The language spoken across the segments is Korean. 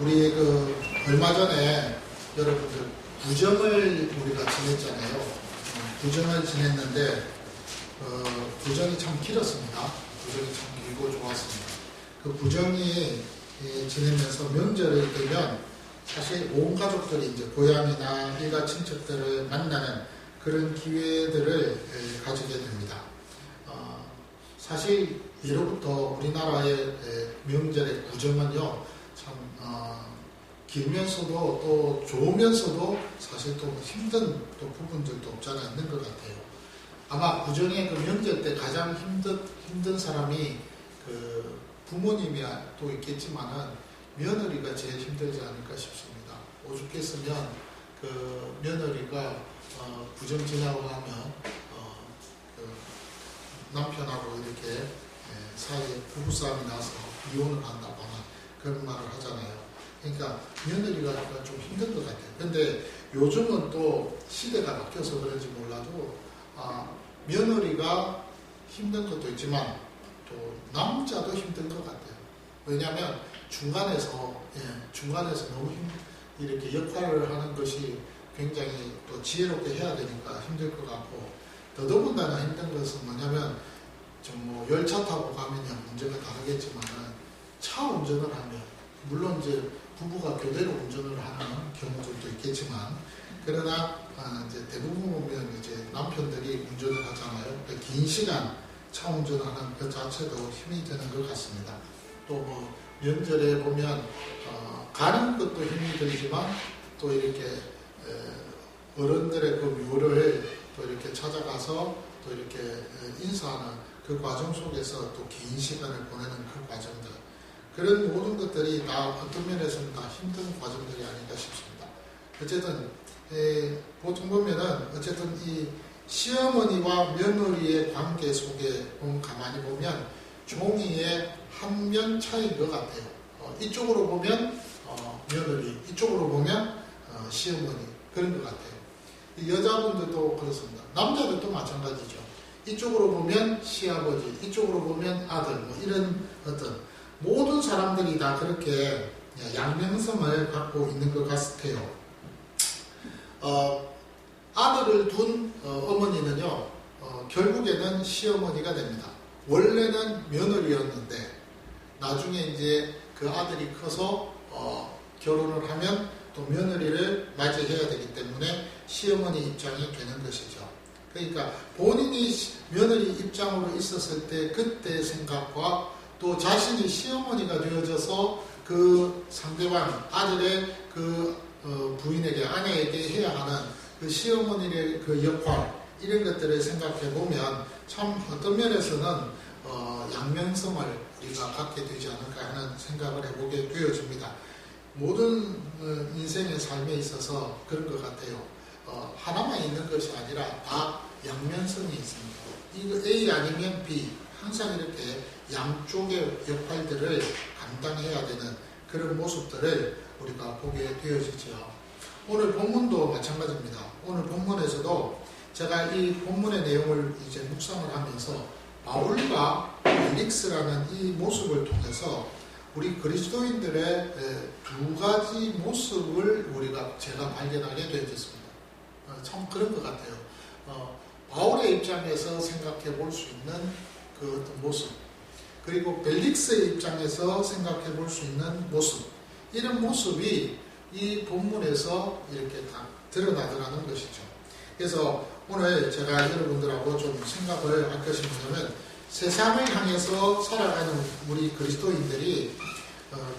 우리 얼마 전에 여러분들 구정을 우리가 지냈잖아요. 구정을 지냈는데 구정이 참 길었습니다. 구정이 참 길고 좋았습니다. 그 구정이 지내면서 명절이 되면 사실 온 가족들이 이제 고향이나 일가 친척들을 만나는 그런 기회들을 가지게 됩니다. 사실 예로부터 우리나라의 명절의 구정은요, 참 길면서도 또 좋으면서도 사실 또 힘든 또 부분들도 없지 않아 있는 것 같아요. 아마 구정의 그 명절 때 가장 힘든 사람이 그 부모님이 또 있겠지만은 며느리가 제일 힘들지 않을까 싶습니다. 오죽했으면 그 며느리가 구정 지나고 하면 그 남편하고 이렇게 사이에 부부싸움이 나서 이혼을 한다고 하는 그런 말을 하잖아요. 그러니까 며느리가 좀 힘든 것 같아요. 근데 요즘은 또 시대가 바뀌어서 그런지 몰라도 며느리가 힘든 것도 있지만 또 남자도 힘든 것 같아요. 왜냐하면 중간에서 너무 이렇게 역할을 하는 것이 굉장히 또 지혜롭게 해야 되니까 힘들 것 같고, 더더군다나 힘든 것은 뭐냐면 좀 열차 타고 가면 문제가 다르겠지만 차 운전을 하면, 물론 이제 부부가 교대로 운전을 하는 경우들도 있겠지만, 그러나 이제 대부분 보면 이제 남편들이 운전을 하잖아요. 긴 시간 차 운전하는 그 자체도 힘이 드는 것 같습니다. 또 명절에 보면 가는 것도 힘이 들지만 또 이렇게 어른들의 그 묘를 또 이렇게 찾아가서 또 이렇게 인사하는 그 과정 속에서 또 긴 시간을 보내는 그 과정들, 그런 모든 것들이 다 어떤 면에서는 다 힘든 과정들이 아닌가 싶습니다. 어쨌든 보통 보면은 어쨌든 이 시어머니와 며느리의 관계 속에 가만히 보면 종이의 한 면 차이인 것 같아요. 이쪽으로 보면 며느리, 이쪽으로 보면 시어머니, 그런 것 같아요. 여자분들도 그렇습니다. 남자들도 마찬가지죠. 이쪽으로 보면 시아버지, 이쪽으로 보면 아들, 이런 어떤 모든 사람들이 다 그렇게 양면성을 갖고 있는 것 같아요. 아들을 둔 어머니는요, 결국에는 시어머니가 됩니다. 원래는 며느리였는데 나중에 이제 그 아들이 커서 결혼을 하면 또 며느리를 맞이해야 되기 때문에 시어머니 입장이 되는 것이죠. 그러니까 본인이 며느리 입장으로 있었을 때 그때의 생각과 또 자신이 시어머니가 되어져서 그 상대방, 아들의 그 부인에게, 아내에게 해야 하는 그 시어머니의 그 역할, 이런 것들을 생각해 보면 참 어떤 면에서는 양면성을 우리가 갖게 되지 않을까 하는 생각을 해보게 되어집니다. 모든 인생의 삶에 있어서 그런 것 같아요. 하나만 있는 것이 아니라 다 양면성이 있습니다. 이거 A 아니면 B, 항상 이렇게 양쪽의 역할들을 감당해야 되는 그런 모습들을 우리가 보게 되어지죠. 오늘 본문도 마찬가지입니다. 오늘 본문에서도 제가 이 본문의 내용을 이제 묵상을 하면서 바울과 펠릭스라는 이 모습을 통해서 우리 그리스도인들의 두 가지 모습을 제가 발견하게 되었습니다. 참 그런 것 같아요. 바울의 입장에서 생각해 볼 수 있는 그 어떤 모습, 그리고 펠릭스의 입장에서 생각해 볼 수 있는 모습, 이런 모습이 이 본문에서 이렇게 다 드러나더라는 것이죠. 그래서 오늘 제가 여러분들하고 좀 생각을 할 것이 뭐냐면, 세상을 향해서 살아가는 우리 그리스도인들이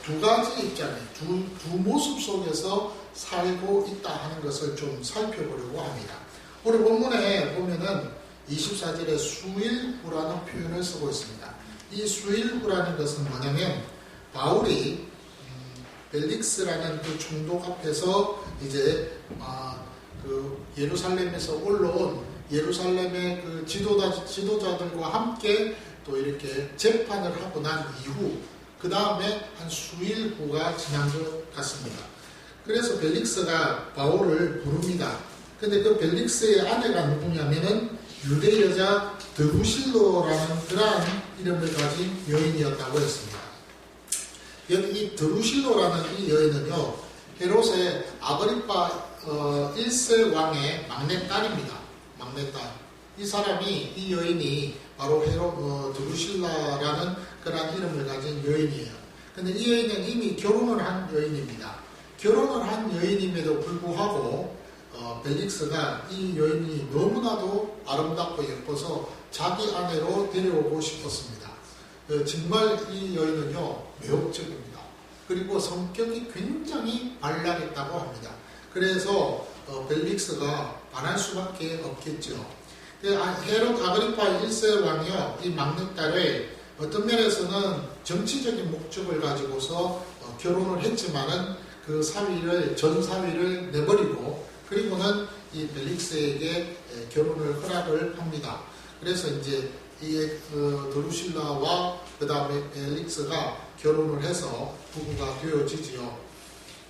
두 가지 입장에, 두 모습 속에서 살고 있다 하는 것을 좀 살펴보려고 합니다. 오늘 본문에 보면은 24절에 수일후라는 표현을 쓰고 있습니다. 이 수일후라는 것은 뭐냐면, 바울이 벨릭스라는 그 총독 앞에서 이제 그 예루살렘에서 올라온 예루살렘의 그 지도자들과 함께 또 이렇게 재판을 하고 난 이후, 그 다음에 한 수일 후가 지난 것 같습니다. 그래서 벨릭스가 바울을 부릅니다. 근데 그 벨릭스의 아내가 누구냐면은 유대 여자 드루실로라는 그러한 이름을 가진 여인이었다고 했습니다. 여기 이 드루실로라는 이 여인은요, 헤롯의 아그리파 1세 왕의 막내딸입니다. 막내딸. 이 사람이, 이 여인이 바로 드루실라라는 그런 이름을 가진 여인이에요. 근데 이 여인은 이미 결혼을 한 여인입니다. 결혼을 한 여인임에도 불구하고 벨릭스가 이 여인이 너무나도 아름답고 예뻐서 자기 아내로 데려오고 싶었습니다. 정말 이 여인은요, 매혹적입니다. 그리고 성격이 굉장히 발랄했다고 합니다. 그래서 벨릭스가 반할 수밖에 없겠죠. 헤롯 아그리파 1세 왕이요, 이 막내딸을 어떤 면에서는 정치적인 목적을 가지고서 결혼을 했지만은 그 전 사위를 내버리고, 그리고는 이 벨릭스에게 결혼을 허락을 합니다. 그래서 이제 이 드루실라와 그 다음에 벨릭스가 결혼을 해서 부부가 되어지지요.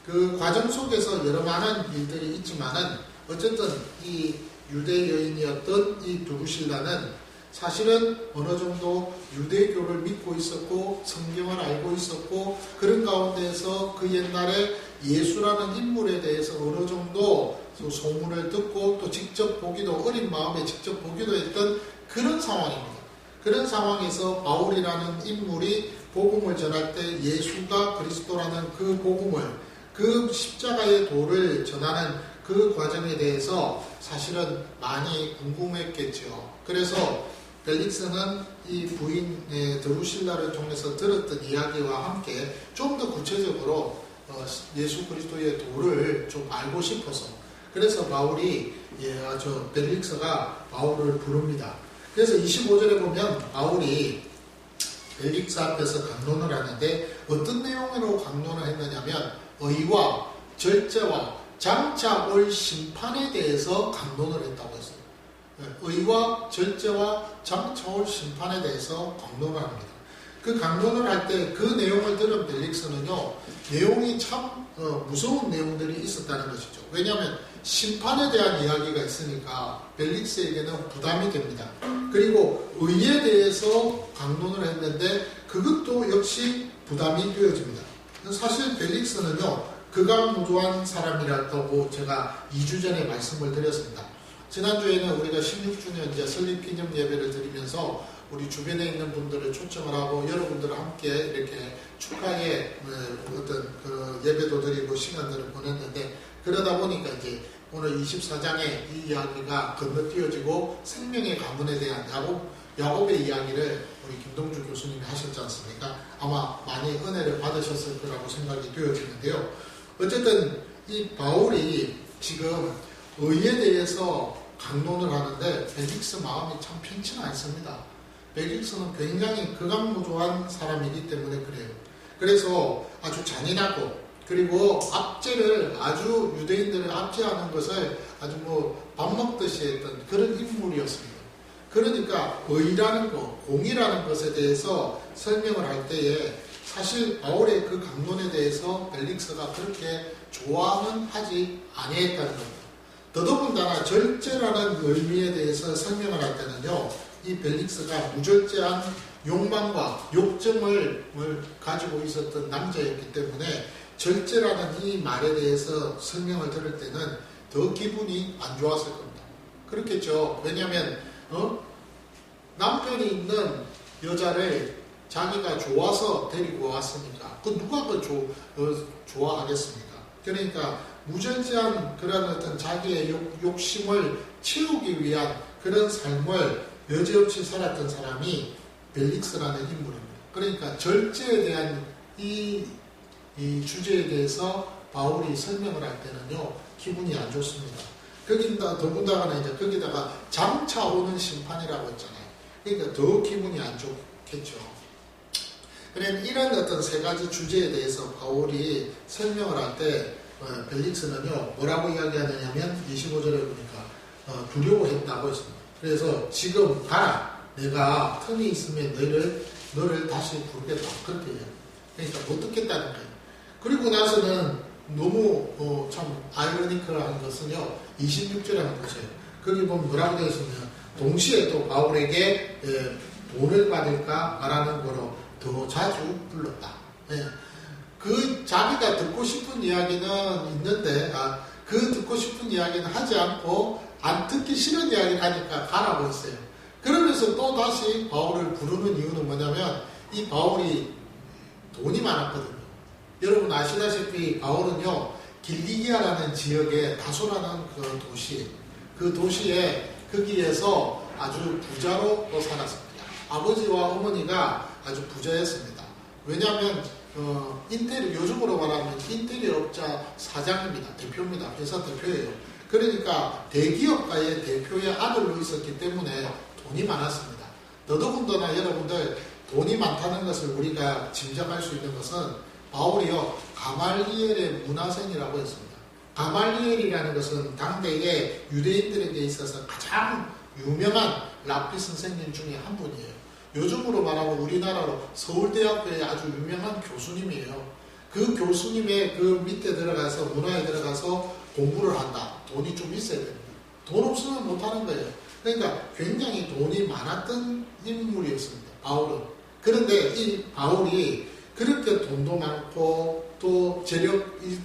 그 과정 속에서 여러 많은 일들이 있지만은 어쨌든 이 유대 여인이었던 이 드루실라는 사실은 어느 정도 유대교를 믿고 있었고 성경을 알고 있었고, 그런 가운데에서 그 옛날에 예수라는 인물에 대해서 어느 정도 소문을 듣고 또 직접 보기도, 어린 마음에 직접 보기도 했던 그런 상황입니다. 그런 상황에서 바울이라는 인물이 복음을 전할 때 예수가 그리스도라는 그 복음을, 그 십자가의 도를 전하는 그 과정에 대해서 사실은 많이 궁금했겠죠. 그래서 벨릭스는 이 부인 드루실라를 통해서 들었던 이야기와 함께 좀 더 구체적으로 예수 그리스도의 도를 좀 알고 싶어서, 그래서 벨릭스가 바울을 부릅니다. 그래서 25절에 보면 바울이 벨릭스 앞에서 강론을 하는데 어떤 내용으로 강론을 했느냐면 의와 절제와 장차 올 심판에 대해서 강론을 했다고 했어요. 의와 절제와 장차 올 심판에 대해서 강론을 합니다. 그 강론을 할 때 그 내용을 들은 벨릭스는요, 내용이 참 무서운 내용들이 있었다는 것이죠. 왜냐하면 심판에 대한 이야기가 있으니까 벨릭스에게는 부담이 됩니다. 그리고 의에 대해서 강론을 했는데 그것도 역시 부담이 되어집니다. 사실 벨릭스는요, 극악무도한 사람이라고 제가 2주 전에 말씀을 드렸습니다. 지난주에는 우리가 16주년 이제 설립 기념 예배를 드리면서 우리 주변에 있는 분들을 초청을 하고 여러분들과 함께 이렇게 축하의 어떤 그 예배도 드리고 시간들을 보냈는데, 그러다 보니까 이제 오늘 24장의 이 이야기가 건너뛰어지고 생명의 가문에 대한 야곱의 이야기를 우리 김동주 교수님이 하셨지 않습니까? 아마 많이 은혜를 받으셨을 거라고 생각이 되어지는데요. 어쨌든 이 바울이 지금 의에 대해서 강론을 하는데 벨릭스 마음이 참 편치는 않습니다. 벨릭스는 굉장히 극악무도한 사람이기 때문에 그래요. 그래서 아주 잔인하고, 그리고 압제를, 아주 유대인들을 압제하는 것을 아주 밥 먹듯이 했던 그런 인물이었습니다. 그러니까 의라는 것, 공의라는 것에 대해서 설명을 할 때에 사실 바울의 그 강론에 대해서 벨릭스가 그렇게 좋아는 하지 아니했다는 겁니다. 더더군다나 절제라는 의미에 대해서 설명을 할 때는요, 이 벨릭스가 무절제한 욕망과 욕정을 가지고 있었던 남자였기 때문에 절제라는 이 말에 대해서 설명을 들을 때는 더 기분이 안 좋았을 겁니다. 그렇겠죠. 왜냐하면 남편이 있는 여자를 자기가 좋아서 데리고 왔으니까 그 누가 좋아하겠습니까? 그러니까 무절제한 그런 어떤 자기의 욕심을 채우기 위한 그런 삶을 여지없이 살았던 사람이 벨릭스라는 인물입니다. 그러니까 절제에 대한 이 주제에 대해서 바울이 설명을 할 때는요, 기분이 안 좋습니다. 더군다나 이제 거기다가 장차 오는 심판이라고 했잖아요. 그러니까 더 기분이 안 좋겠죠. 그러니까 이런 어떤 세 가지 주제에 대해서 바울이 설명을 할 때 벨릭스는요, 뭐라고 이야기하느냐면 25절에 보니까 두려워했다고 했습니다. 그래서 지금 가라. 내가 틈이 있으면 너를 다시 부르겠다. 그렇게 해요. 그러니까 못 듣겠다는 거예요. 그리고 나서는 너무 참 아이러니컬한 것은요, 26절에 한번 보세요. 거기 보면 뭐라고 되어 있으면 동시에 또 바울에게 돈을 받을까 말하는 거로 더 자주 불렀다. 예. 그 자기가 듣고 싶은 이야기는 있는데 그 듣고 싶은 이야기는 하지 않고 안 듣기 싫은 이야기를 하니까 가라고 했어요. 그러면서 또 다시 바울을 부르는 이유는 뭐냐면 이 바울이 돈이 많았거든요. 여러분 아시다시피 바울은요 길리기아라는 지역의 다소라는 그 도시에 거기에서 아주 부자로 또 살았습니다. 아버지와 어머니가 아주 부자였습니다. 왜냐하면 요즘으로 말하면 인테리어 업자 사장입니다. 대표입니다. 회사 대표예요. 그러니까 대기업가의 대표의 아들로 있었기 때문에 돈이 많았습니다. 더더군다나 여러분들 돈이 많다는 것을 우리가 짐작할 수 있는 것은 바울이요 가말리엘의 문화생이라고 했습니다. 가말리엘이라는 것은 당대의 유대인들에게 있어서 가장 유명한 랍비 선생님 중에 한 분이에요. 요즘으로 말하면 우리나라로 서울대학교의 아주 유명한 교수님이에요. 그 교수님의 그 밑에 들어가서 문화에 들어가서 공부를 한다. 돈이 좀 있어야 됩니다. 돈 없으면 못하는 거예요. 그러니까 굉장히 돈이 많았던 인물이었습니다. 바울은. 그런데 이 바울이 그렇게 돈도 많고 또 재력이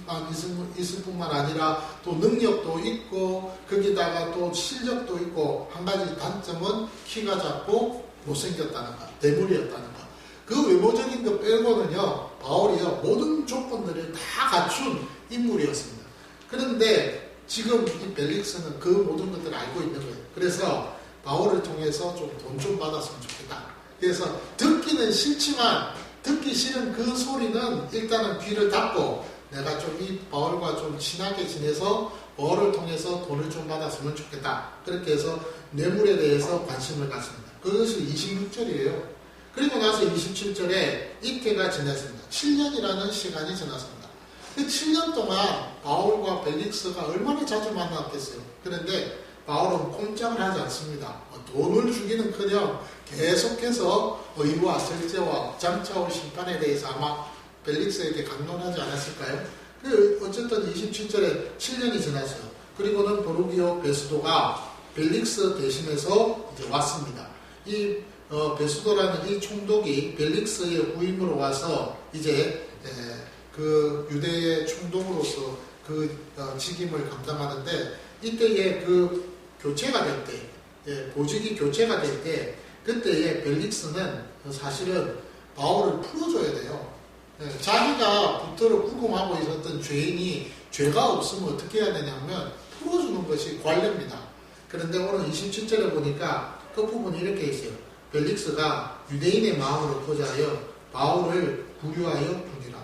있을 뿐만 아니라 또 능력도 있고 거기다가 또 실력도 있고 한 가지 단점은 키가 작고 못생겼다는 것, 대물이었다는 것. 그 외모적인 것 빼고는요 바울이요 모든 조건들을 다 갖춘 인물이었습니다. 그런데 지금 이 벨릭스는 그 모든 것들을 알고 있는 거예요. 그래서 바울을 통해서 좀 돈 좀 받았으면 좋겠다. 그래서 듣기는 싫지만 듣기 싫은 그 소리는 일단은 귀를 닫고 내가 좀 이 바울과 좀 친하게 지내서 바울을 통해서 돈을 좀 받았으면 좋겠다. 그렇게 해서 뇌물에 대해서 관심을 갖습니다. 그것이 26절이에요. 그리고 나서 27절에 이때가 지났습니다. 7년이라는 시간이 지났습니다. 그 7년 동안 바울과 벨릭스가 얼마나 자주 만났겠어요. 그런데 바울은 꼼짝을 하지 않습니다. 돈을 주기는커녕 계속해서 의와 절제와 장차올 심판에 대해서 아마 벨릭스에게 강론하지 않았을까요? 어쨌든 27절에 7년이 지났어요. 그리고는 보르기오 베스도가 벨릭스 대신해서 이제 왔습니다. 이 베스도라는 이 총독이 벨릭스의 후임으로 와서 이제 그 유대의 총독으로서 그 직임을 감당하는데 이때에 그 교체가 될 때, 보직이 교체가 될 때 그때에 벨릭스는 사실은 바울을 풀어줘야 돼요. 자기가 붙들어 구금하고 있었던 죄인이 죄가 없으면 어떻게 해야 되냐면 풀어주는 것이 관례입니다. 그런데 오늘 27절에 보니까 그 부분이 이렇게 있어요. 벨릭스가 유대인의 마음으로 포자하여 바울을 부류하여 두니라.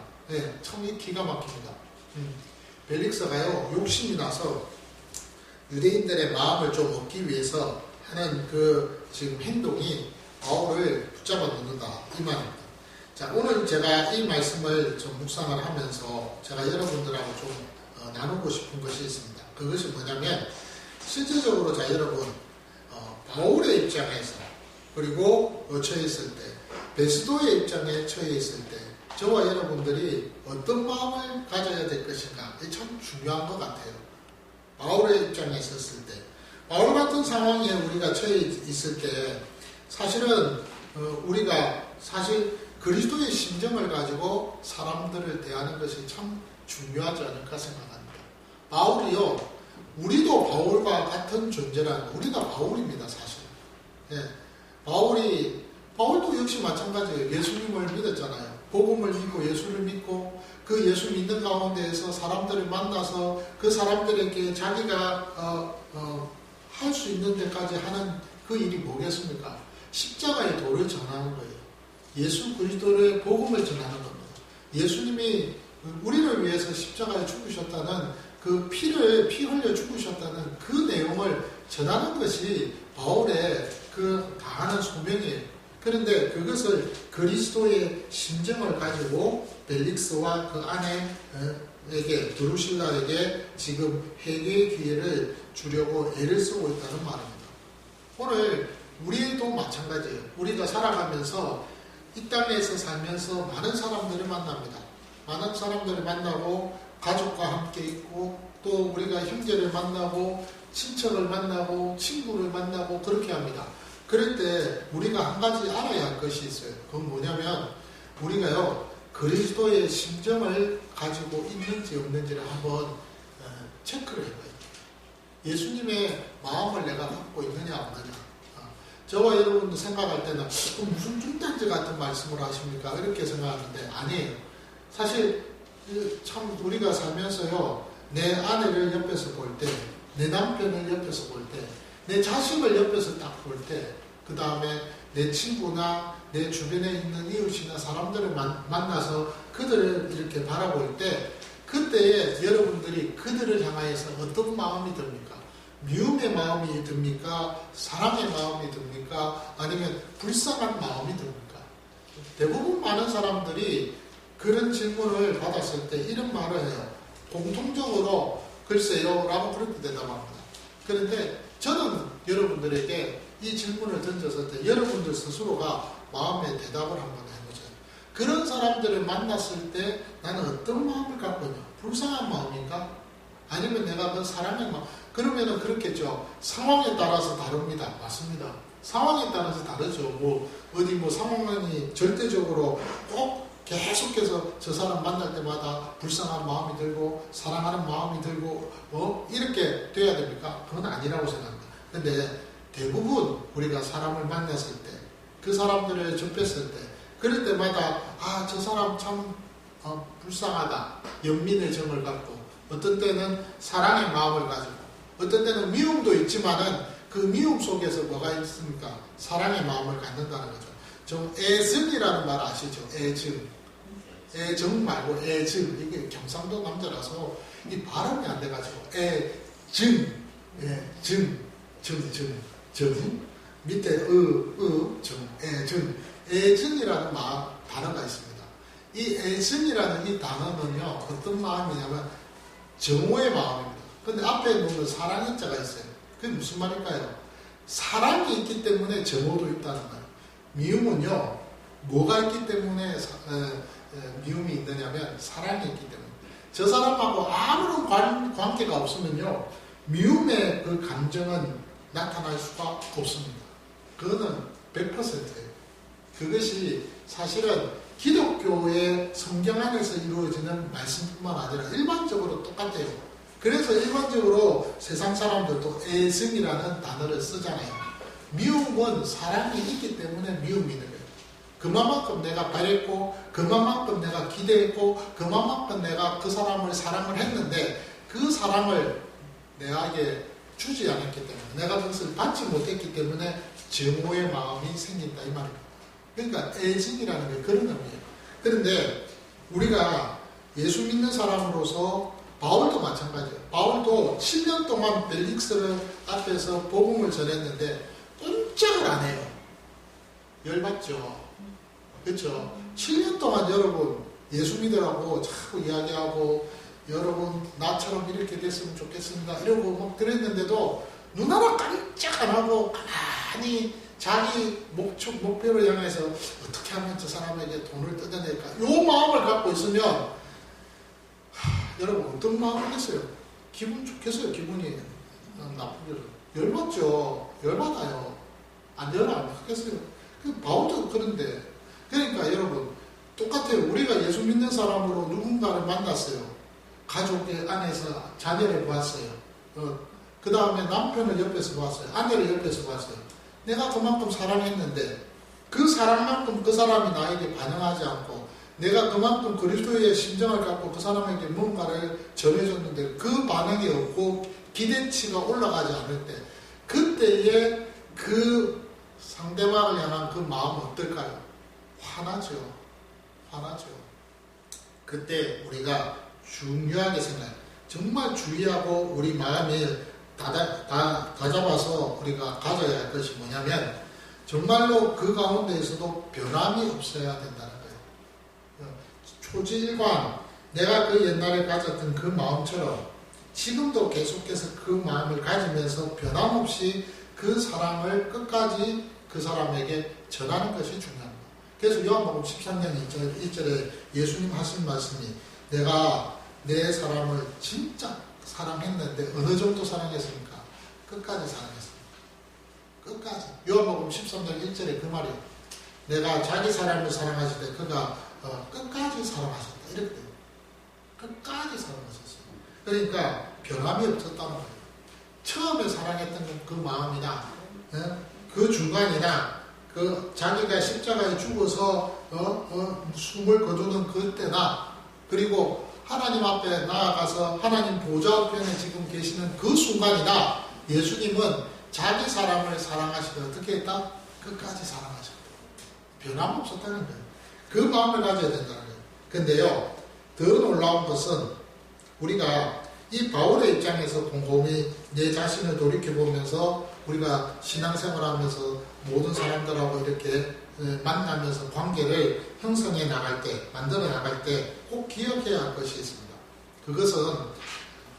참 기가 막힙니다. 벨릭스가요 욕심이 나서 유대인들의 마음을 좀 얻기 위해서 하는 그 지금 행동이 바울을 붙잡아 놓는다 이 말입니다. 자, 오늘 제가 이 말씀을 좀 묵상을 하면서 제가 여러분들하고 좀 나누고 싶은 것이 있습니다. 그것이 뭐냐면 실제적으로 자 여러분 바울의 입장에서 그리고 처해 있을 때 베스도의 입장에 처해 있을 때 저와 여러분들이 어떤 마음을 가져야 될 것인가 이게 참 중요한 것 같아요. 바울의 입장에 있었을 때 바울 같은 상황에 우리가 처해 있을 때 사실은 우리가 사실 그리스도의 심정을 가지고 사람들을 대하는 것이 참 중요하지 않을까 생각합니다. 바울이요 우리도 바울과 같은 존재라는 우리가 바울입니다. 사실 바울도 역시 마찬가지예요. 예수님을 믿었잖아요. 복음을 믿고 예수를 믿고 그 예수 믿는 가운데에서 사람들을 만나서 그 사람들에게 자기가 할 수 있는 데까지 하는 그 일이 뭐겠습니까? 십자가의 도를 전하는 거예요. 예수 그리스도의 복음을 전하는 겁니다. 예수님이 우리를 위해서 십자가에 죽으셨다는 그 피 흘려 죽으셨다는 그 내용을 전하는 것이 바울의 그 다하는 소명이에요. 그런데 그것을 그리스도의 심정을 가지고 벨릭스와 그 아내에게 드루실라에게 지금 회개의 기회를 주려고 애를 쓰고 있다는 말입니다. 오늘 우리도 마찬가지예요. 우리가 살아가면서 이 땅에서 살면서 많은 사람들을 만납니다. 많은 사람들을 만나고 가족과 함께 있고 또 우리가 형제를 만나고 친척을 만나고 친구를 만나고 그렇게 합니다. 그럴 때 우리가 한 가지 알아야 할 것이 있어요. 그건 뭐냐면 우리가요 그리스도의 심정을 가지고 있는지 없는지를 한번 체크를 해봐요. 예수님의 마음을 내가 갖고 있느냐 없느냐. 저와 여러분도 생각할 때는 무슨 중단지 같은 말씀을 하십니까? 이렇게 생각하는데 아니에요. 사실 참 우리가 살면서요, 내 아내를 옆에서 볼 때, 내 남편을 옆에서 볼 때, 내 자식을 옆에서 딱 볼 때, 그 다음에 내 친구나 내 주변에 있는 이웃이나 사람들을 만나서 그들을 이렇게 바라볼 때, 그때에 여러분들이 그들을 향하여서 어떤 마음이 듭니까? 미움의 마음이 듭니까? 사랑의 마음이 듭니까? 아니면 불쌍한 마음이 듭니까? 대부분 많은 사람들이 그런 질문을 받았을 때 이런 말을 해요. 공통적으로 글쎄요 라고 그렇게 대답합니다. 그런데 저는 여러분들에게 이 질문을 던졌을 때 여러분들 스스로가 마음의 대답을 한번 해보세요. 그런 사람들을 만났을 때 나는 어떤 마음을 갖고 있냐? 불쌍한 마음인가? 아니면 내가 그 사랑의 마음? 그러면은 그렇겠죠. 상황에 따라서 다릅니다. 맞습니다. 상황에 따라서 다르죠. 어디 상황이 절대적으로 꼭 계속해서 저 사람 만날 때마다 불쌍한 마음이 들고 사랑하는 마음이 들고 이렇게 돼야 됩니까? 그건 아니라고 생각합니다. 근데 대부분 우리가 사람을 만났을 때, 그 사람들을 접했을 때, 그럴 때마다 저 사람 참 불쌍하다. 연민의 정을 갖고, 어떤 때는 사랑의 마음을 가지고, 어떤 때는 미움도 있지만은 그 미움 속에서 뭐가 있습니까? 사랑의 마음을 갖는다는 거죠. 좀 애증이라는 말 아시죠? 애증. 애정 말고 애증. 이게 경상도 남자라서 이 발음이 안 돼가지고 애증. 정. 밑에 정. 애증. 애증이라는 단어가 있습니다. 이 애증이라는 이 단어는요, 어떤 마음이냐면 정오의 마음입니다. 근데 앞에 놓는 사랑의 자가 있어요. 그게 무슨 말일까요? 사랑이 있기 때문에 정오도 있다는 거예요. 미움은요, 뭐가 있기 때문에 미움이 있느냐면 사랑이 있기 때문에. 저 사람하고 아무런 관계가 없으면요, 미움의 그 감정은 나타날 수가 없습니다. 그거는 100%예요. 그것이 사실은 기독교의 성경 안에서 이루어지는 말씀뿐만 아니라 일반적으로 똑같아요. 그래서 일반적으로 세상 사람들도 애증이라는 단어를 쓰잖아요. 미움은 사랑이 있기 때문에 미움이 있는 거예요. 그만큼 내가 바랬고, 그만큼 내가 기대했고, 그만큼 내가 그 사람을 사랑을 했는데 그 사랑을 내게 주지 않았기 때문에, 내가 그것을 받지 못했기 때문에 증오의 마음이 생긴다 이 말입니다. 그러니까 애증이라는 게 그런 의미예요. 그런데 우리가 예수 믿는 사람으로서 바울도 마찬가지예요. 바울도 7년 동안 벨릭스를 앞에서 복음을 전했는데 꼼짝을 안 해요. 열받죠. 그렇죠? 7년 동안 여러분 예수 믿으라고 자꾸 이야기하고, 여러분 나처럼 이렇게 됐으면 좋겠습니다 이러고 막 그랬는데도 눈 하나 깜짝 안 하고 가만히 자기 목표를 향해서 어떻게 하면 저 사람에게 돈을 뜯어낼까, 이 마음을 갖고 있으면 여러분 어떤 마음이겠어요? 기분 좋겠어요? 기분이 나쁘죠? 열받죠. 열받아요. 안 열받겠어요? 바울도 그런데. 그러니까 여러분 똑같아요. 우리가 예수 믿는 사람으로 누군가를 만났어요. 가족 안에서 자녀를 봤어요. 그 다음에 남편을 옆에서 봤어요. 아내를 옆에서 봤어요. 내가 그만큼 사랑했는데 그 사랑만큼 그 사람이 나에게 반응하지 않고, 내가 그만큼 그리스도의 심정을 갖고 그 사람에게 뭔가를 전해줬는데 그 반응이 없고 기대치가 올라가지 않을 때, 그때의 그 상대방을 향한 그 마음은 어떨까요? 화나죠. 그때 우리가 중요하게 정말 주의하고 우리 마음을 다잡아서 우리가 가져야 할 것이 뭐냐면, 정말로 그 가운데에서도 변함이 없어야 된다는 거예요. 초지일관, 내가 그 옛날에 가졌던 그 마음처럼 지금도 계속해서 그 마음을 가지면서 변함없이 그 사랑을 끝까지 그 사람에게 전하는 것이 중요합니다. 그래서 요한복음 13장 1절에 예수님 하신 말씀이, 내가 내 사람을 진짜 사랑했는데 어느 정도 사랑했습니까? 끝까지 사랑했습니다. 끝까지. 요한복음 13장 1절에 그 말이에요. 내가 자기 사람을 사랑하실 때 그가 끝까지 사랑하셨다. 이렇게 돼요. 끝까지 사랑하셨어요. 그러니까 변함이 없었다는 거예요. 처음에 사랑했던 그 마음이나 그 중간이나 그 자기가 십자가에 죽어서 숨을 거두는 그때나 그리고 하나님 앞에 나아가서 하나님 보좌 우편에 지금 계시는 그 순간이나 예수님은 자기 사람을 사랑하시되 어떻게 했다? 끝까지 사랑하셨다. 변함없었다는 거예요. 그 마음을 가져야 된다는 거예요. 근데요, 더 놀라운 것은 우리가 이 바울의 입장에서 곰곰이 내 자신을 돌이켜보면서 우리가 신앙생활하면서 모든 사람들하고 이렇게 만나면서 관계를 형성해 나갈 때, 만들어 나갈 때 꼭 기억해야 할 것이 있습니다. 그것은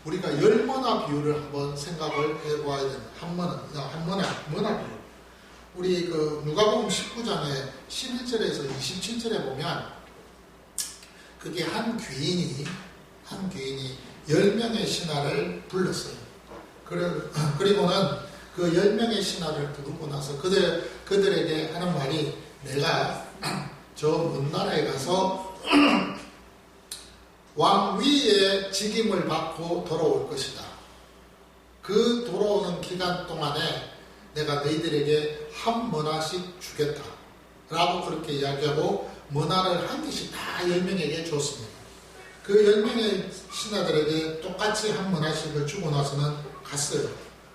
우리가 열머나 비유를 한번 생각을 해보아야 됩니다. 머나 비유. 우리 그 누가복음 19장에 11절에서 27절에 보면 그게 한 귀인이 10명의 신하를 불렀어요. 그리고는 그 10명의 신하를 부르고 나서 그들에게 하는 말이 내가 저 먼 나라에 가서 왕위의 직임을 받고 돌아올 것이다. 그 돌아오는 기간 동안에 내가 너희들에게 한 머나씩 주겠다. 라고 그렇게 이야기하고 머나를 한 개씩 다 10명에게 줬습니다. 그 10명의 신하들에게 똑같이 한 머나씩을 주고 나서는 갔어요.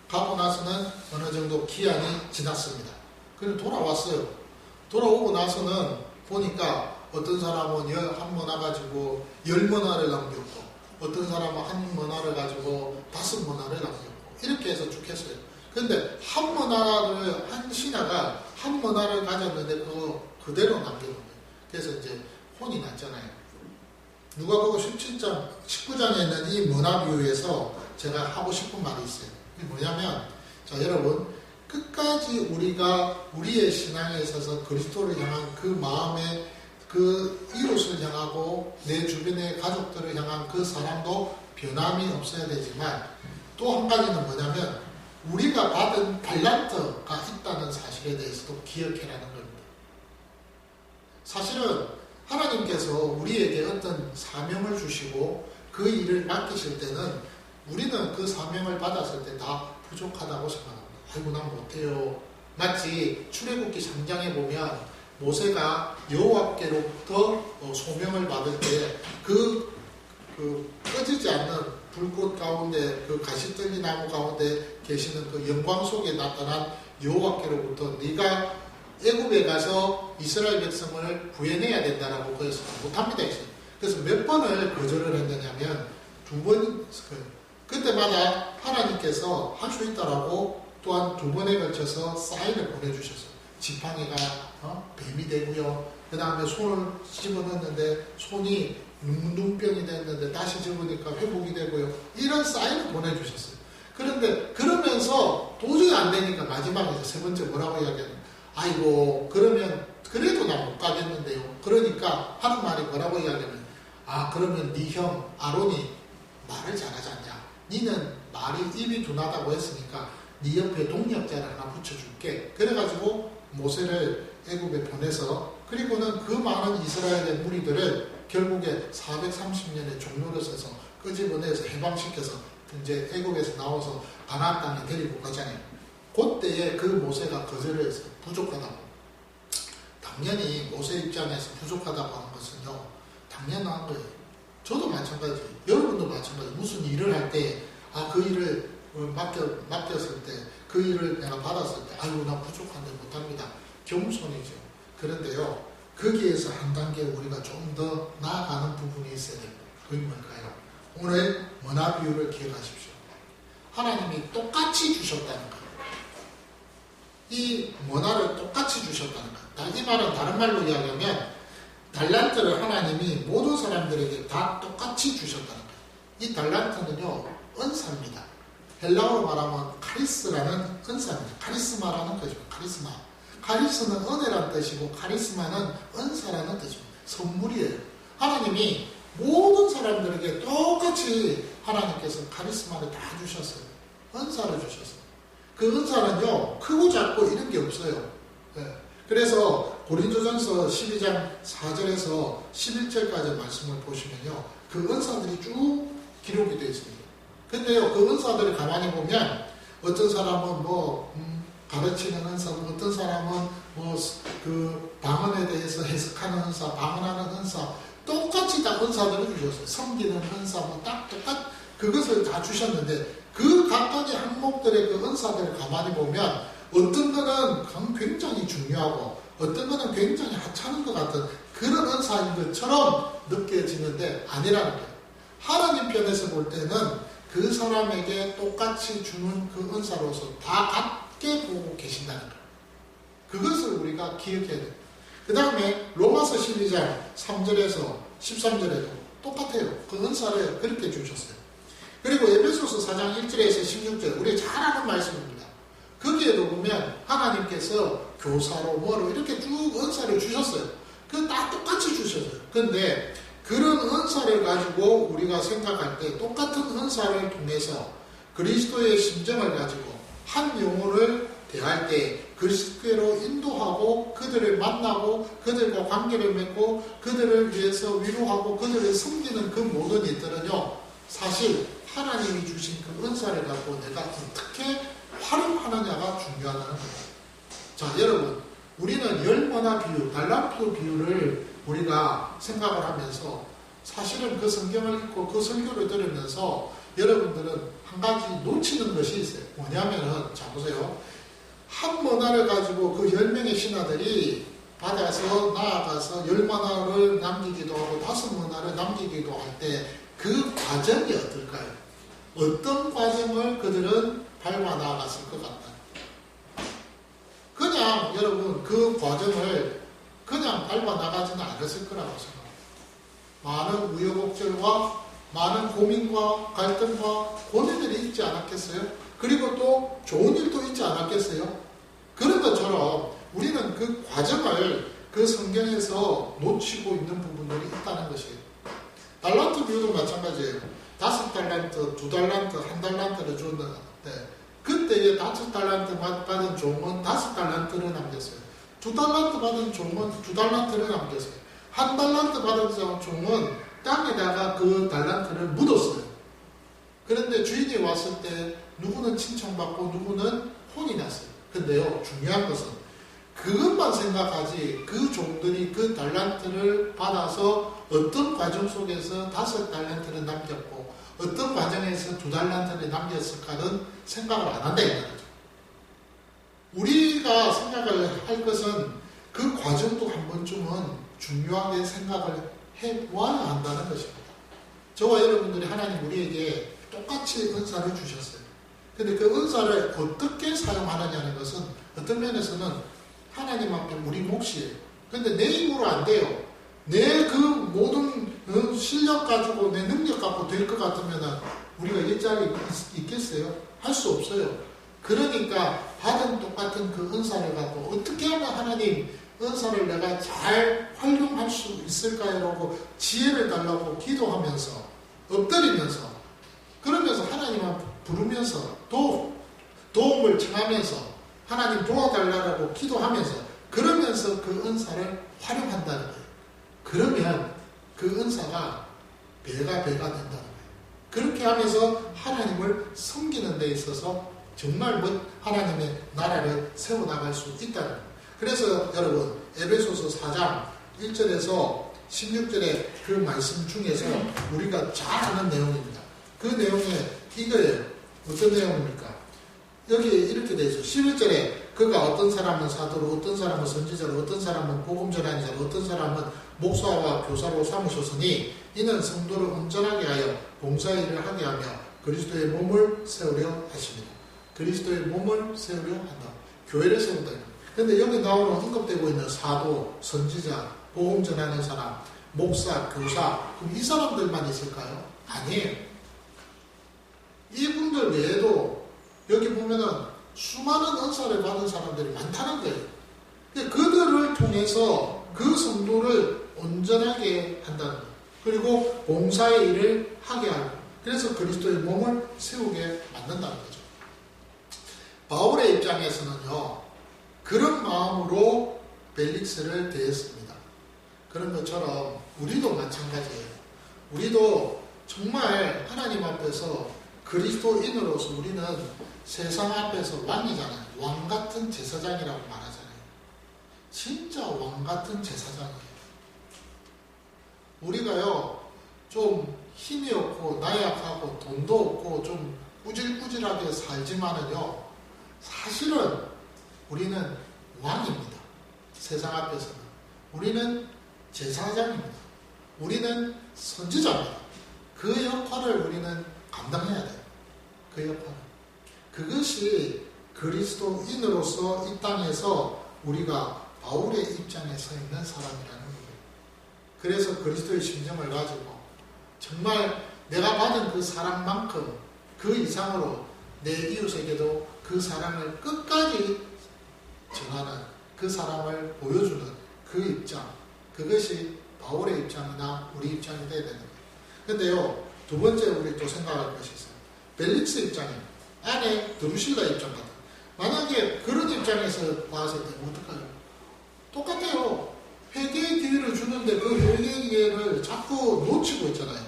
가고 나서는 어느 정도 기한이 지났습니다. 그래서 돌아왔어요. 돌아오고 나서는 보니까 어떤 사람은 한 머나 가지고 10머나를 남겼고 어떤 사람은 한 머나를 가지고 5머나를 남겼고 이렇게 해서 쭉 했어요. 근데 한 신하가 한 머나를 가졌는데 그거 그대로 남겨놓은 거예요. 그래서 이제 혼이 났잖아요. 누가복음 19장에 있는 이 머나 비유에서 제가 하고 싶은 말이 있어요. 이게 뭐냐면, 자, 여러분, 끝까지 우리가 우리의 신앙에 있어서 그리스도를 향한 그 마음의 그 이웃을 향하고 내 주변의 가족들을 향한 그 사랑도 변함이 없어야 되지만 또 한 가지는 뭐냐면 우리가 받은 달란트가 있다는 사실에 대해서도 기억해라는 겁니다. 사실은 하나님께서 우리에게 어떤 사명을 주시고 그 일을 맡기실 때는 우리는 그 사명을 받았을 때 다 부족하다고 생각합니다. 아이고 난 못해요. 마치 출애굽기 3장에 보면 모세가 여호와께로부터 소명을 받을 때 그 꺼지지 않는 불꽃 가운데 그 가시떨기 나무 가운데 계시는 그 영광 속에 나타난 여호와께로부터 네가 애굽에 가서 이스라엘 백성을 구해내야 된다라고 거기서 못합니다. 그래서 몇 번을 거절을 했느냐면 2번, 그때마다 하나님께서 할 수 있다라고 또한 2번에 걸쳐서 사인을 보내주셨어요. 지팡이가 뱀이 되고요. 그 다음에 손을 집어넣었는데 손이 눈병이 됐는데 다시 집으니까 회복이 되고요. 이런 사인을 보내주셨어요. 그런데 그러면서 도저히 안 되니까 마지막에 3번째 뭐라고 이야기하냐면 아이고 그러면 그래도 나 못 가겠는데요. 그러니까 하는 말이 뭐라고 이야기하면 그러면 네 형 아론이 말을 잘하지 않냐. 니는 말이 입이 둔하다고 했으니까 네 옆에 동력자를 하나 붙여줄게. 그래가지고 모세를 애굽에 보내서 그리고는 그 많은 이스라엘의 무리들을 결국에 430년의 종로를 써서 끄집어내서 해방시켜서 이제 애굽에서 나와서 가나안 땅에 데리고 가잖아요. 그때에 그 모세가 거절을 해서 부족하다고. 당연히 모세 입장에서 부족하다고 하는 것은요. 당연한 거예요. 저도 마찬가지예요. 여러분도 마찬가지예요. 무슨 일을 할 때 그 일을 맡겼을 때 그 일을 내가 받았을 때 아이고 나 부족한데 못합니다. 겸손이죠. 그런데요. 거기에서 한 단계 우리가 좀 더 나아가는 부분이 있어야 됩니다. 그게 뭘까요? 오늘 머나 비유를 기억하십시오. 하나님이 똑같이 주셨다는 거예요. 이 머나를 똑같이 주셨다는 거예요. 이 말은 다른 말로 이야기하면 달란트를 하나님이 모든 사람들에게 다 똑같이 주셨다는 거예요. 이 달란트는요. 은사입니다. 헬라어로 말하면 카리스라는 은사입니다. 카리스마라는 거죠. 카리스마. 카리스는 은혜라는 뜻이고 카리스마는 은사라는 뜻입니다. 선물이에요. 하나님이 모든 사람들에게 똑같이 하나님께서 카리스마를 다 주셨어요. 은사를 주셨어요. 그 은사는요. 크고 작고 이런 게 없어요. 네. 그래서 고린도전서 12장 4절에서 11절까지 말씀을 보시면요. 그 은사들이 쭉 기록이 되어 있습니다. 근데요, 그 은사들을 가만히 보면 어떤 사람은 가르치는 은사, 어떤 사람은 그 방언에 대해서 해석하는 은사, 방언하는 은사, 똑같이 다 은사들을 주셨어요. 섬기는 은사, 딱 그것을 다 주셨는데 그 각각의 항목들의 그 은사들을 가만히 보면 어떤 거는 굉장히 중요하고 어떤 거는 굉장히 하찮은 것 같은 그런 은사인 것처럼 느껴지는데 아니라는 거예요. 하나님 편에서 볼 때는 그 사람에게 똑같이 주는 그 은사로서 다 같게 보고 계신다는 거예요. 그것을 우리가 기억해야 돼요. 그 다음에 로마서 12장 3절에서 13절에도 똑같아요. 그 은사를 그렇게 주셨어요. 그리고 에베소서 4장 1절에서 16절 우리 잘 아는 말씀입니다. 거기에도 보면 하나님께서 교사로 뭐로 이렇게 쭉 은사를 주셨어요. 그 다 똑같이 주셨어요. 근데 그런 은사를 가지고 우리가 생각할 때 똑같은 은사를 통해서 그리스도의 심정을 가지고 한 영혼을 대할 때 그리스도로 인도하고 그들을 만나고 그들과 관계를 맺고 그들을 위해서 위로하고 그들을 섬기는 그 모든 일들은요. 사실 하나님이 주신 그 은사를 갖고 내가 어떻게 활용하느냐가 중요하다는 거예요. 자, 여러분, 우리는 열머나 비유, 달란트 비유를 우리가 생각을 하면서 사실은 그 성경을 읽고 그 설교를 들으면서 여러분들은 한 가지 놓치는 것이 있어요. 뭐냐면은, 자, 보세요. 한 머나를 가지고 그 10명의 신하들이 받아서 나아가서 10머나를 남기기도 하고 5머나를 남기기도 할 때 그 과정이 어떨까요? 어떤 과정을 그들은 밟아 나아갔을 것 같다. 그냥 여러분 그 과정을 그냥 밟아 나가지는 않았을 거라고 생각합니다. 많은 우여곡절과 많은 고민과 갈등과 고뇌들이 있지 않았겠어요? 그리고 또 좋은 일도 있지 않았겠어요? 그런 것처럼 우리는 그 과정을 그 성경에서 놓치고 있는 부분들이 있다는 것이에요. 달란트 비유도 마찬가지예요. 5달란트, 2달란트, 1달란트를 줬는데 그때에 5달란트 받은 종은 5달란트를 남겼어요. 2달란트 받은 종은 2달란트를 남겼어요. 1달란트 받은 종은 땅에다가 그 달란트를 묻었어요. 그런데 주인이 왔을 때 누구는 칭찬받고 누구는 혼이 났어요. 근데요, 중요한 것은 그것만 생각하지 그 종들이 그 달란트를 받아서 어떤 과정 속에서 5달란트를 남겼고 어떤 과정에서 2달란트를 남겼을까는 생각을 안 한다 이 말이죠. 우리가 생각을 할 것은 그 과정도 한 번쯤은 중요하게 생각을 해보아야 한다는 것입니다. 저와 여러분들이 하나님 우리에게 똑같이 은사를 주셨어요. 근데 그 은사를 어떻게 사용하느냐는 것은 어떤 면에서는 하나님 앞에 우리 몫이에요. 근데 내 힘으로 안 돼요. 내 그 모든 실력 가지고 내 능력 갖고 될 것 같으면 우리가 일자리에 있겠어요? 할 수 없어요. 그러니까 받은 똑같은 그 은사를 갖고 어떻게 하면 하나님 은사를 내가 잘 활용할 수 있을까요? 지혜를 달라고 기도하면서 엎드리면서 그러면서 하나님 앞에 부르면서 도움을 청하면서 하나님 도와달라고 기도하면서 그러면서 그 은사를 활용한다는 거예요. 그러면 그 은사가 배가 된다는 거예요. 그렇게 하면서 하나님을 섬기는 데 있어서 정말 하나님의 나라를 세워나갈 수 있다는 거예요. 그래서 여러분 에베소서 4장 1절에서 16절의 그 말씀 중에서 우리가 잘 아는 내용입니다. 그 내용에 이거예요. 어떤 내용입니까? 여기 이렇게 되어 있어요. 11절에 그가 어떤 사람은 사도로, 어떤 사람은 선지자로, 어떤 사람은 복음 전하는 자로, 어떤 사람은 목사와 교사로 삼으셨으니 이는 성도를 온전하게 하여 봉사일을 하게 하며 그리스도의 몸을 세우려 하십니다. 그리스도의 몸을 세우려 한다. 교회를 세운다. 그런데 여기 나오는 언급되고 있는 사도, 선지자, 복음 전하는 사람, 목사, 교사, 그럼 이 사람들만 있을까요? 아니에요. 이분들 외에도 여기 보면은 수많은 은사를 받은 사람들이 많다는 거예요. 그들을 통해서 그 성도를 온전하게 한다는 거예요. 그리고 봉사의 일을 하게 하고 그래서 그리스도의 몸을 세우게 만든다는 거죠. 바울의 입장에서는요. 그런 마음으로 벨릭스를 대했습니다. 그런 것처럼 우리도 마찬가지예요. 우리도 정말 하나님 앞에서 그리스도인으로서 우리는 세상 앞에서 왕이잖아요. 왕 같은 제사장이라고 말하잖아요. 진짜 왕 같은 제사장이에요. 우리가요, 좀 힘이 없고 나약하고 돈도 없고 좀 꾸질꾸질하게 살지만은요, 사실은 우리는 왕입니다. 세상 앞에서는. 우리는 제사장입니다. 우리는 선지자입니다. 그 역할을 우리는 감당해야 돼요. 그 역할을. 그것이 그리스도인으로서 이 땅에서 우리가 바울의 입장에 서 있는 사람이라는 거예요. 그래서 그리스도의 심정을 가지고 정말 내가 받은 그 사랑만큼 그 이상으로 내 이웃에게도 그 사랑을 끝까지 전하는, 그 사랑을 보여주는 그 입장, 그것이 바울의 입장이나 우리 입장이 되어야 되는 거예요. 근데요, 두 번째 우리 또 생각할 것이 있어요. 벨릭스 입장이에요. 안에 드루실라 입장 같아요. 만약에 그런 입장에서 봤을 때 어떡해요? 똑같아요. 회개의 기회를 주는데 그 회개의 기회를 자꾸 놓치고 있잖아요.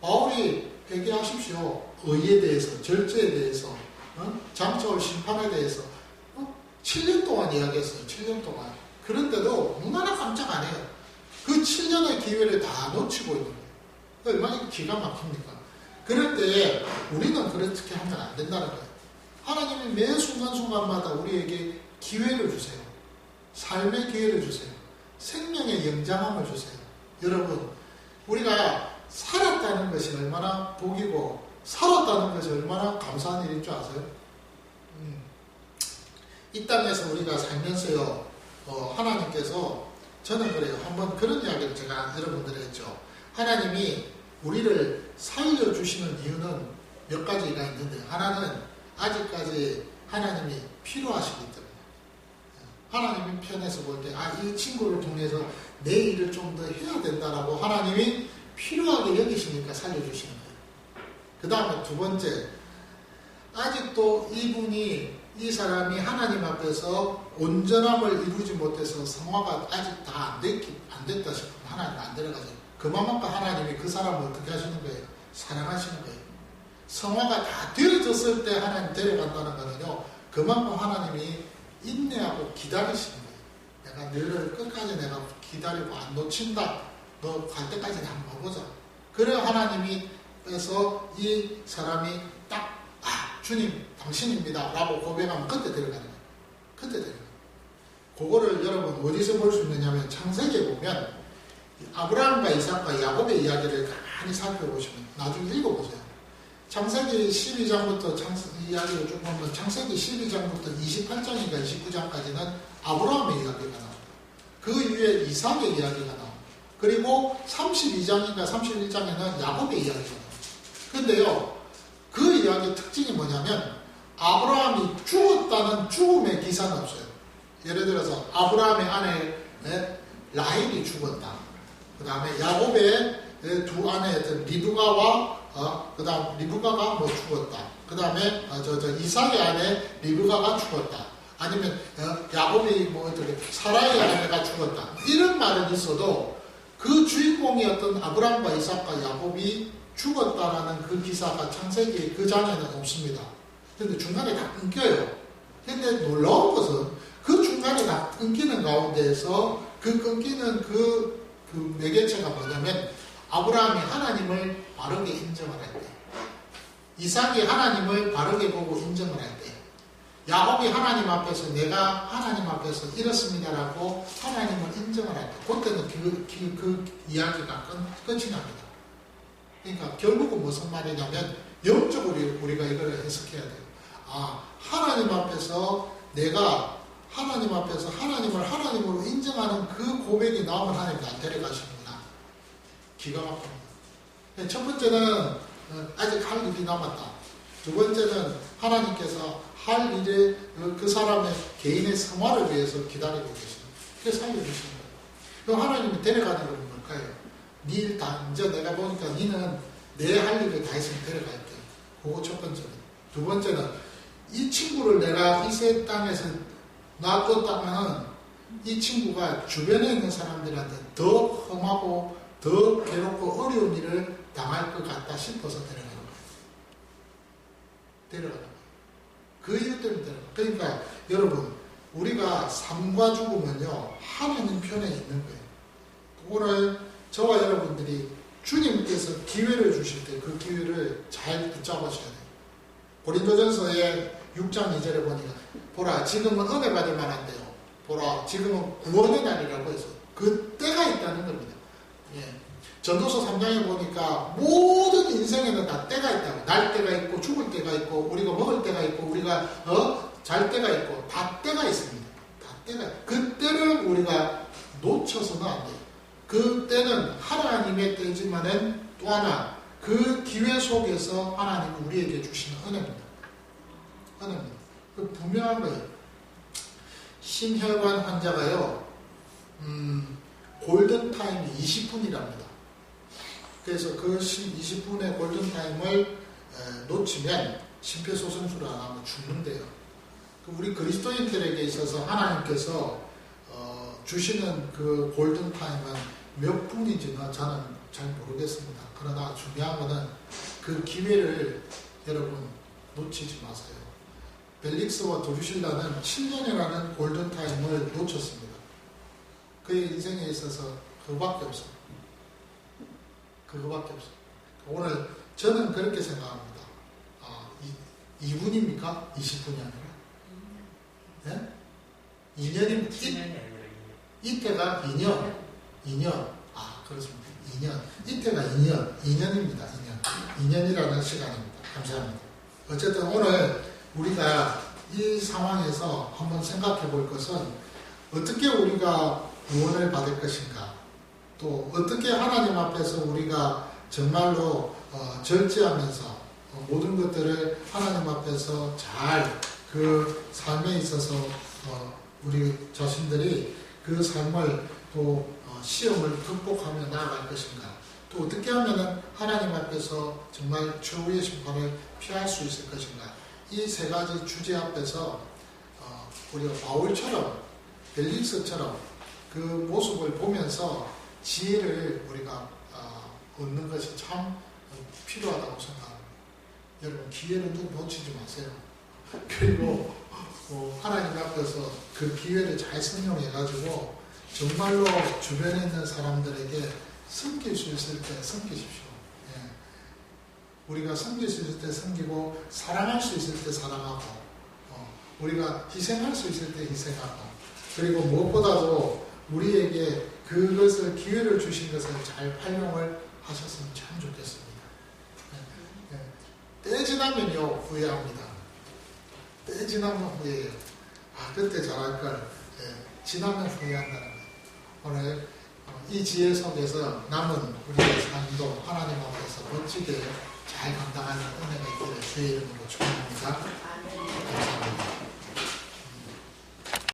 바울이 회개하십시오. 의에 대해서, 절제에 대해서, 장차올 심판에 대해서 7년 동안 이야기했어요. 7년 동안. 그런데도 얼마나 깜짝 안 해요. 그 7년의 기회를 다 놓치고 있는 거예요. 얼마나 기가 막힙니까? 그럴 때 우리는 그렇게 하면 안 된다는 거예요. 하나님이 매 순간순간마다 우리에게 기회를 주세요. 삶의 기회를 주세요. 생명의 영장함을 주세요. 여러분, 우리가 살았다는 것이 얼마나 복이고 살았다는 것이 얼마나 감사한 일인 줄 아세요? 이 땅에서 우리가 살면서요, 하나님께서, 저는 그래요. 한번 그런 이야기를 제가 여러분들에 했죠. 하나님이 우리를 살려주시는 이유는 몇 가지가 있는데, 하나는 아직까지 하나님이 필요하시기 때문에, 하나님이 편에서 볼 때, 이 친구를 통해서 내 일을 좀 더 해야 된다라고 하나님이 필요하게 여기시니까 살려주시는 거예요. 그 다음에 두 번째, 아직도 이 사람이 하나님 앞에서 온전함을 이루지 못해서 성화가 아직 다 안 됐다 싶으면 하나님 안 데려가죠. 그만큼 하나님이 그 사람을 어떻게 하시는 거예요? 사랑하시는 거예요. 성화가 다 되어졌을 때 하나님 데려간다는 거는요, 그만큼 하나님이 인내하고 기다리시는 거예요. 내가 너를 끝까지 내가 기다리고 안 놓친다. 너 갈 때까지 한번 보자. 그래 하나님이 그래서 이 사람이 딱 주님 당신입니다 라고 고백하면 그때 데려가는 거예요. 그때 데려가는 거예요. 그거를 여러분 어디서 볼 수 있느냐면 창세기에 보면 아브라함과 이삭과 야곱의 이야기를 가만히 살펴보시면 나중에 읽어보세요. 창세기 12장부터 이야기를 쭉 보면 창세기 12장부터 28장인가 29장까지는 아브라함의 이야기가 나옵니다. 그 이후에 이삭의 이야기가 나옵니다. 그리고 32장인가 31장에는 야곱의 이야기가 나옵니다. 근데요, 그 이야기의 특징이 뭐냐면 아브라함이 죽었다는 죽음의 기사는 없어요. 예를 들어서 아브라함의 아내 라헬이 죽었다. 그 다음에 야곱의 두 아내였던 리브가와 그 다음 리브가가 뭐 죽었다. 그 다음에 이삭의 아내 리브가가 죽었다. 아니면 야곱이 뭐 어떻게 사라의 아내가 죽었다. 이런 말은 있어도 그 주인공이었던 아브라함과 이삭과 야곱이 죽었다라는 그 기사가 창세기 그 장에는 없습니다. 그런데 중간에 다 끊겨요. 그런데 놀라운 것은 그 중간에 다 끊기는 가운데에서 그 끊기는 그 매개체가 뭐냐면 아브라함이 하나님을 바르게 인정을 할 때, 이삭이 하나님을 바르게 보고 인정을 할 때, 야곱이 하나님 앞에서 내가 하나님 앞에서 이렇습니다라고 하나님을 인정을 할 때, 그때는 그 이야기가 끝이 납니다. 그러니까 결국은 무슨 말이냐면 영적으로 우리가 이걸 해석해야 돼요. 하나님 앞에서 내가 하나님 앞에서 하나님을 하나님으로 인정하는 그 고백이 나오면 하나님 날 데려가시는구나. 기가 막힙니다. 첫 번째는 아직 할 일이 남았다. 두 번째는 하나님께서 할 일에 그 사람의 개인의 성화를 위해서 기다리고 계십니다. 그래서 살려주시는 거예요. 그럼 하나님이 데려가는 건 뭘까요? 네 일 다, 이제 내가 보니까 니는 내 할 일을 다 했으면 데려갈게. 그거 첫 번째는. 두 번째는 이 친구를 내가 이 세 땅에서 놔뒀다면 이 친구가 주변에 있는 사람들한테 더 험하고 더 괴롭고 어려운 일을 당할 것 같다 싶어서 데려가는 거예요. 데려가는 거예요. 그 이유 때문에 데려가는 거예요. 그러니까 여러분, 우리가 삶과 죽음은요, 하나님 편에 있는 거예요. 오늘 저와 여러분들이 주님께서 기회를 주실 때 그 기회를 잘 붙잡으셔야 돼요. 고린도전서의 6장 2절에 보니까 보라, 지금은 은혜 받을 만한데요. 보라, 지금은 구원의 날이라고 해서 그 때가 있다는 겁니다. 예. 전도서 3장에 보니까 모든 인생에는 다 때가 있다고. 날 때가 있고 죽을 때가 있고 우리가 먹을 때가 있고 우리가 잘 때가 있고 다 때가 있습니다. 다 때가. 그 때를 우리가 놓쳐서는 안 돼요. 그 때는 하나님의 때지만은 또 하나 그 기회 속에서 하나님은 우리에게 주시는 은혜입니다. 은혜입니다. 그 분명한 거예요. 심혈관 환자가요, 골든타임이 20분이랍니다. 그래서 그 20분의 골든타임을 놓치면 심폐소생술을 안 하면 죽는데요. 우리 그리스도인들에게 있어서 하나님께서 주시는 그 골든타임은 몇 분인지는 저는 잘 모르겠습니다. 그러나 중요한 것은 그 기회를 여러분 놓치지 마세요. 벨릭스와 드루실라는 7년이라는 골든타임을 놓쳤습니다. 그의 인생에 있어서 그거밖에 없어요. 그거밖에 없어요. 오늘 저는 그렇게 생각합니다. 2분입니까? 20분이 아니라? 네? 2년입니다. 이때가 2년. 그렇습니다. 2년. 이때가 2년입니다. 2년이라는 시간입니다. 감사합니다. 어쨌든 오늘 우리가 이 상황에서 한번 생각해 볼 것은 어떻게 우리가 구원을 받을 것인가, 또 어떻게 하나님 앞에서 우리가 정말로 절제하면서 모든 것들을 하나님 앞에서 잘 그 삶에 있어서 우리 자신들이 그 삶을 또 시험을 극복하며 나아갈 것인가, 또 어떻게 하면 하나님 앞에서 정말 최후의 심판을 피할 수 있을 것인가, 이 세 가지 주제 앞에서 우리가 바울처럼 벨릭스처럼 그 모습을 보면서 지혜를 우리가 얻는 것이 참 필요하다고 생각합니다. 여러분, 기회를 놓치지 마세요. 그리고 하나님 앞에서 그 기회를 잘 선용해가지고 정말로 주변에 있는 사람들에게 섬길 수 있을 때 섬기십시오. 예. 우리가 섬길 수 있을 때 섬기고 사랑할 수 있을 때 사랑하고 우리가 희생할 수 있을 때 희생하고, 그리고 무엇보다도 우리에게 그것을 기회를 주신 것을 잘 활용을 하셨으면 참 좋겠습니다. 예. 예. 때 지나면요 후회합니다. 때 지나면 후회해요. 그때 잘할 걸. 예. 지나면 후회한다는 거예요. 오늘 이 지혜 속에서 남은 우리의 삶도 하나님 앞에서 멋지게 잘 감당하는 은혜가 있기를 주의 이름으로